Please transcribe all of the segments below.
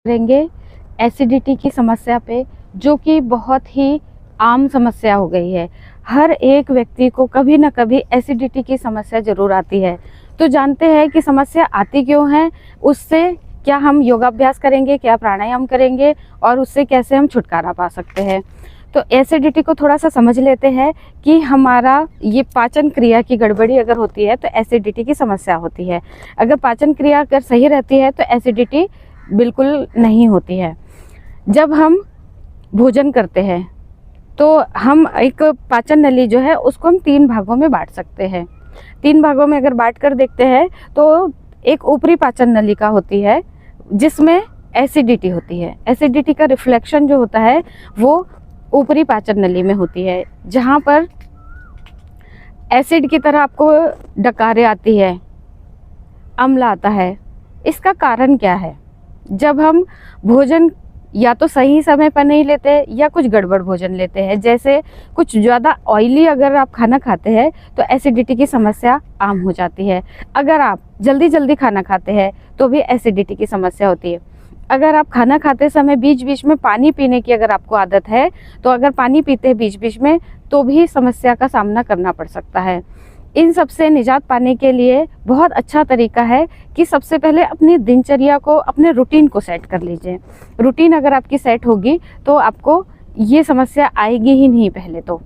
करेंगे एसिडिटी की समस्या पे, जो कि बहुत ही आम समस्या हो गई है। हर एक व्यक्ति को कभी ना कभी एसिडिटी की समस्या ज़रूर आती है। तो जानते हैं कि समस्या आती क्यों है, उससे क्या हम योगाभ्यास करेंगे, क्या प्राणायाम करेंगे और उससे कैसे हम छुटकारा पा सकते हैं। तो एसिडिटी को थोड़ा सा समझ लेते हैं कि हमारा ये पाचन क्रिया की गड़बड़ी अगर होती है तो एसिडिटी की समस्या होती है। अगर पाचन क्रिया अगर सही रहती है तो एसिडिटी बिल्कुल नहीं होती है। जब हम भोजन करते हैं तो हम एक पाचन नली जो है उसको हम 3 भागों में बांट सकते हैं। 3 भागों में अगर बांट कर देखते हैं तो एक ऊपरी पाचन नली का होती है जिसमें एसिडिटी होती है। एसिडिटी का रिफ्लेक्शन जो होता है वो ऊपरी पाचन नली में होती है, जहाँ पर एसिड की तरह आपको डकारें आती है, अम्ल आता है। इसका कारण क्या है? जब हम भोजन या तो सही समय पर नहीं लेते या कुछ गड़बड़ भोजन लेते हैं, जैसे कुछ ज़्यादा ऑयली अगर आप खाना खाते हैं तो एसिडिटी की समस्या आम हो जाती है। अगर आप जल्दी जल्दी खाना खाते हैं तो भी एसिडिटी की समस्या होती है। अगर आप खाना खाते समय बीच बीच में पानी पीने की अगर आपको आदत है तो अगर पानी पीते हैं बीच बीच में तो भी समस्या का सामना करना पड़ सकता है। इन सब से निजात पाने के लिए बहुत अच्छा तरीका है कि सबसे पहले अपनी दिनचर्या को, अपने रूटीन को सेट कर लीजिए। रूटीन अगर आपकी सेट होगी तो आपको ये समस्या आएगी ही नहीं। पहले तो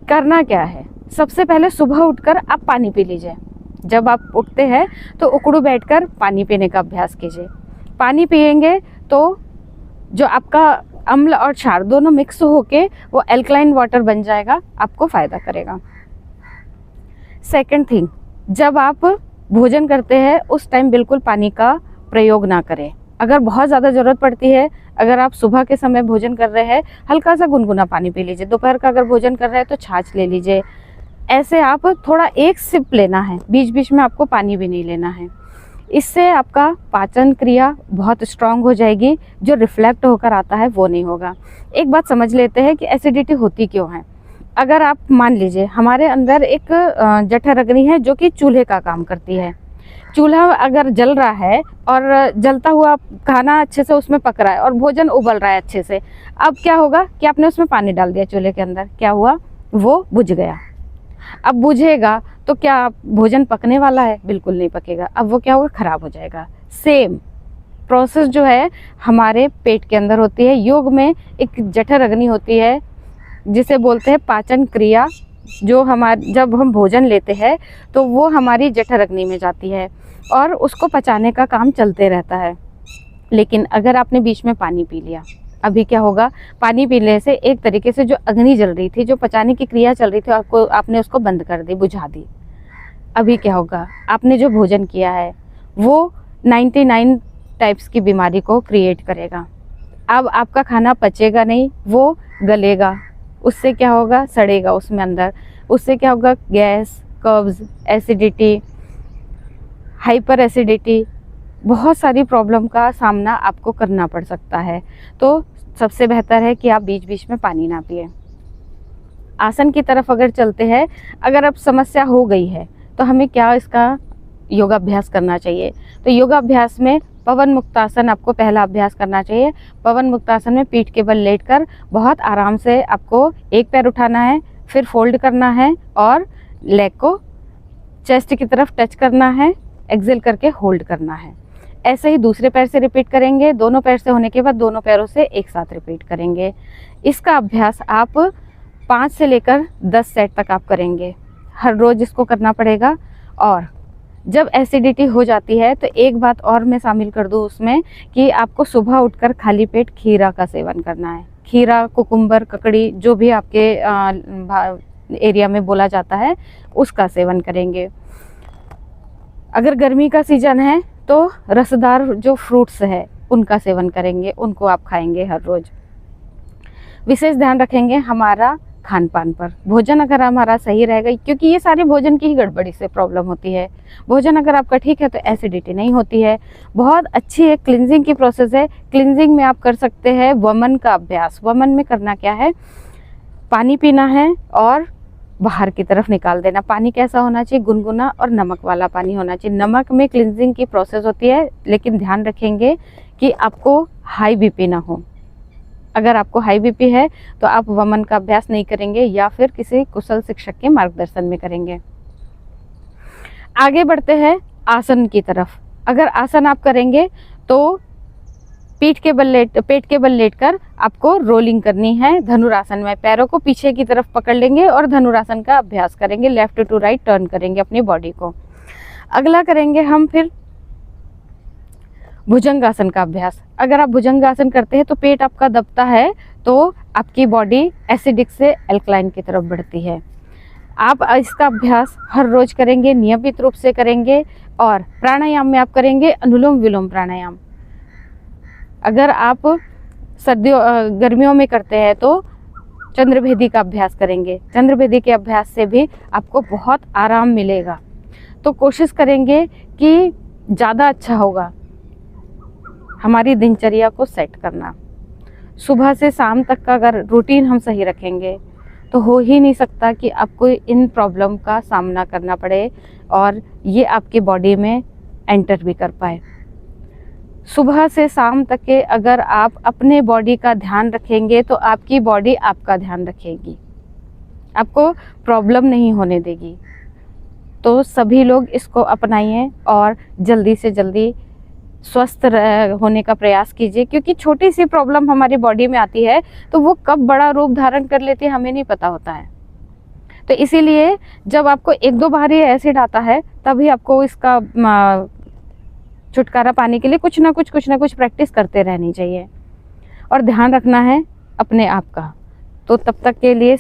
करना क्या है, सबसे पहले सुबह उठकर आप पानी पी लीजिए। जब आप उठते हैं तो उकड़ू बैठकर पानी पीने का अभ्यास कीजिए। पानी पिएंगे तो जो आपका अम्ल और क्षार दोनों मिक्स होके वो एल्कलाइन वाटर बन जाएगा, आपको फ़ायदा करेगा। सेकंड थिंग, जब आप भोजन करते हैं उस टाइम बिल्कुल पानी का प्रयोग ना करें। अगर बहुत ज़्यादा ज़रूरत पड़ती है, अगर आप सुबह के समय भोजन कर रहे हैं, हल्का सा गुनगुना पानी पी लीजिए। दोपहर का अगर भोजन कर रहे हैं तो छाछ ले लीजिए। ऐसे आप थोड़ा एक सिप लेना है, बीच बीच में आपको पानी भी नहीं लेना है। इससे आपका पाचन क्रिया बहुत स्ट्रांग हो जाएगी, जो रिफ्लेक्ट होकर आता है वो नहीं होगा। एक बात समझ लेते हैं कि एसिडिटी होती क्यों है। अगर आप मान लीजिए हमारे अंदर एक जठर अग्नि है जो कि चूल्हे का काम करती है। चूल्हा अगर जल रहा है और जलता हुआ खाना अच्छे से उसमें पक रहा है और भोजन उबल रहा है अच्छे से, अब क्या होगा कि आपने उसमें पानी डाल दिया चूल्हे के अंदर, क्या हुआ, वो बुझ गया। अब बुझेगा तो क्या भोजन पकने वाला है? बिल्कुल नहीं पकेगा। अब वो क्या होगा, खराब हो जाएगा। सेम प्रोसेस जो है हमारे पेट के अंदर होती है। योग में एक जठर अग्नि होती है जिसे बोलते हैं पाचन क्रिया, जो हमारे जब हम भोजन लेते हैं तो वो हमारी जठर अग्नि में जाती है और उसको पचाने का काम चलते रहता है। लेकिन अगर आपने बीच में पानी पी लिया, अभी क्या होगा, पानी पीने से एक तरीके से जो अग्नि जल रही थी, जो पचाने की क्रिया चल रही थी, आपने उसको बंद कर दी, बुझा दी। अभी क्या होगा, आपने जो भोजन किया है वो 99 टाइप्स की बीमारी को क्रिएट करेगा। अब आपका खाना पचेगा नहीं, वो गलेगा। उससे क्या होगा, सड़ेगा उसमें अंदर। उससे क्या होगा, गैस, कब्ज, एसिडिटी, हाइपर एसिडिटी, बहुत सारी प्रॉब्लम का सामना आपको करना पड़ सकता है। तो सबसे बेहतर है कि आप बीच बीच में पानी ना पिए। आसन की तरफ अगर चलते हैं, अगर अब समस्या हो गई है तो हमें क्या इसका योगाभ्यास करना चाहिए। तो योगाभ्यास में पवन मुक्तासन आपको पहला अभ्यास करना चाहिए। पवन मुक्तासन में पीठ के बल लेटकर बहुत आराम से आपको एक पैर उठाना है, फिर फोल्ड करना है और लेग को चेस्ट की तरफ टच करना है, एक्सेल करके होल्ड करना है। ऐसे ही दूसरे पैर से रिपीट करेंगे। दोनों पैर से होने के बाद दोनों पैरों से एक साथ रिपीट करेंगे। इसका अभ्यास आप 5 से लेकर 10 सेट तक आप करेंगे। हर रोज़ इसको करना पड़ेगा। और जब एसिडिटी हो जाती है तो एक बात और मैं शामिल कर दूं उसमें कि आपको सुबह उठकर खाली पेट खीरा का सेवन करना है। खीरा, कुकुम्बर, ककड़ी, जो भी आपके एरिया में बोला जाता है उसका सेवन करेंगे। अगर गर्मी का सीजन है तो रसदार जो फ्रूट्स है उनका सेवन करेंगे, उनको आप खाएंगे हर रोज़। विशेष ध्यान रखेंगे हमारा खान पान पर। भोजन अगर हमारा सही रहेगा, क्योंकि ये सारे भोजन की ही गड़बड़ी से प्रॉब्लम होती है। भोजन अगर आपका ठीक है तो एसिडिटी नहीं होती है। बहुत अच्छी एक क्लिनजिंग की प्रोसेस है। क्लिनजिंग में आप कर सकते हैं वमन का अभ्यास। वमन में करना क्या है, पानी पीना है और बाहर की तरफ निकाल देना। पानी कैसा होना चाहिए? गुनगुना और नमक वाला पानी होना चाहिए। नमक में क्लिनजिंग की प्रोसेस होती है, लेकिन ध्यान रखेंगे कि आपको हाई बीपी ना हो। अगर आपको हाई बीपी है तो आप वमन का अभ्यास नहीं करेंगे या फिर किसी कुशल शिक्षक के मार्गदर्शन में करेंगे। आगे बढ़ते हैं आसन की तरफ। अगर आसन आप करेंगे तो पेट के बल लेटकर आपको रोलिंग करनी है धनुरासन में। पैरों को पीछे की तरफ पकड़ लेंगे और धनुरासन का अभ्यास करेंगे। लेफ्ट टू राइट टर्न करेंगे अपनी बॉडी को। अगला करेंगे हम फिर भुजंगासन का अभ्यास। अगर आप भुजंगासन करते हैं तो पेट आपका दबता है, तो आपकी बॉडी एसिडिक से एल्कलाइन की तरफ बढ़ती है। आप इसका अभ्यास हर रोज करेंगे, नियमित रूप से करेंगे। और प्राणायाम में आप करेंगे अनुलोम विलोम प्राणायाम। अगर आप गर्मियों में करते हैं तो चंद्रभेदी का अभ्यास करेंगे। चंद्रभेदी के अभ्यास से भी आपको बहुत आराम मिलेगा। तो कोशिश करेंगे कि ज़्यादा अच्छा होगा हमारी दिनचर्या को सेट करना। सुबह से शाम तक का अगर रूटीन हम सही रखेंगे तो हो ही नहीं सकता कि आपको इन प्रॉब्लम का सामना करना पड़े और ये आपकी बॉडी में एंटर भी कर पाए। सुबह से शाम तक के अगर आप अपने बॉडी का ध्यान रखेंगे तो आपकी बॉडी आपका ध्यान रखेगी, आपको प्रॉब्लम नहीं होने देगी। तो सभी लोग इसको अपनाइए और जल्दी से जल्दी स्वस्थ होने का प्रयास कीजिए, क्योंकि छोटी सी प्रॉब्लम हमारी बॉडी में आती है तो वो कब बड़ा रूप धारण कर लेती है हमें नहीं पता होता है। तो इसीलिए जब आपको एक दो बार ये एसिड आता है तभी आपको इसका छुटकारा पाने के लिए कुछ ना कुछ प्रैक्टिस करते रहनी चाहिए और ध्यान रखना है अपने आप का। तो तब तक के लिए